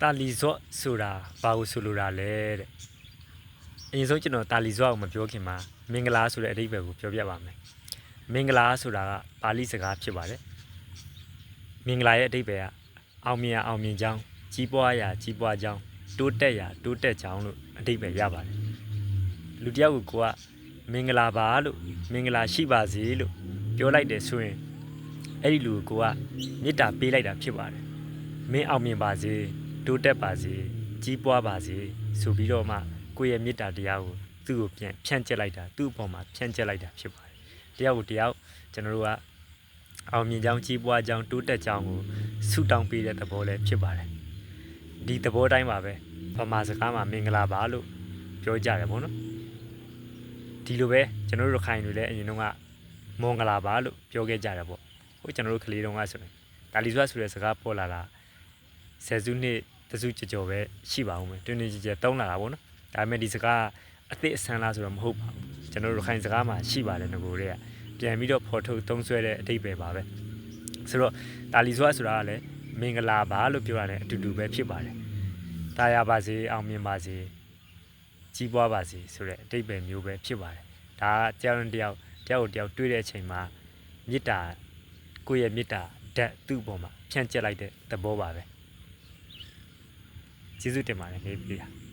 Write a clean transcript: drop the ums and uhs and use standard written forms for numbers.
တာလီဇော့ဆိုတာဘာကိုဆိုလိုတာလဲတဲ့အရင်ဆုံးကျွန်တော်တာလီဇော့ကိုမပြောခင်မှာမင်္ဂလာဆိုတဲ့အဓိပ္ပာယ်ကိုပြောပြပါမယ်မင်္ဂလာဆိုတာကပါဠိစကားဖြစ်ပါတယ်မင်္ဂလာရဲ့အဓိပ္ပာယ်ကအောင်မြင်အောင်မြင်ကြောင်းကြီးပွားရာကြီးပွားကြောင်းတိုးတက်ရာတိုးတက်ကြောင်းလို့အဓိပ္ပာယ်ရပါတယ်လူတယောက်ကိုကမင်္ဂလာပါလို့မင်္ဂလာရှိပါစေလို့ပြောလိုက်တယ်ဆိုရင်အဲ့ဒီလူကိုကမေတ္တာပေးလိုက်တာဖြစ်ပါတယ်မင်းအောင်မြင်ပါစေတိုးတက်ပါစေကြီးပွားပါစေဆိုပြီးတော့မှကိုယ့်ရဲ့မေတ္တာတရားကိုသူ့ကိုပြန်ဖြန့်ကျက်လိုက်တာသူ့အပေါ်မှာဖြန့်ကျက်လိုက်တာဖြစ်ပါတယ်တရားကိုတရားကျွန်တော်တို့ကအောင်မြင်ကြောင်းကြီးပွားကြောင်းတိုးတက်ကြောင်းကိုဆုတောင်းပေးတဲ့သဘောလည်းဖြစ်ပါတယ်ဒီသဘောတိုင်းပါပဲဗမာစကားမှာမင်္ဂလာပါလို့ပြောကြတယ်ပေါ့နော်ဒီလိုပဲကျွန်တော်တို့ခိုင်တွေလည်းအရင်တုန်းကမင်္ဂလာပါလို့ပြောခဲ့ကြတယ်ပေါ့ဟိုကျွန်တော်တို့ကလေးတုန်းကဆိုရင်ဒါလီဇွတ်ဆိုတဲ့စကားပေါ်လာတာဆယ်စုနှစ်တစုကြော်ပဲရှိပါဦးမယ်တွင်တွင်ကြဲတုံးလာတာပေါ့နော်ဒါပေမဲ့ဒီစကားအသစ်အဆန်းလားဆိုတော့မဟုတ်ပါဘူးကျွန်တော်တို့ခိုင်စကားမှာရှိပါတယ်ငကိုတွေကပြန်ပြီးတော့ဖော်ထုတ်သုံးဆွဲတဲ့အဓိပ္ပာယ်ပါပဲဆိုတော့ဒါလီဇွတ်ဆိုတာကလည်းမင်္ဂလာပါလို့ပြောရတယ်အတူတူပဲဖြစ်ပါတယ်တာယာပါစေအောင်မြင်ပါစေကြီးပွားပါစေဆိုတဲ့အဓိပ္ပာယ်မျိုးပဲဖြစ်ပါတယ်ဒါကတယောက်တယောက်တွေ့တဲ့အချိန်မှာမေတ္တာကိုယ့်ရဲ့မေတ္တာဓာတ်သူ့အပေါ်မှာဖြန့်ကျက်လိုက်တဲ့သဘောပါပဲကျေးဇူးတင်ပါတယ်နေပြည်တော်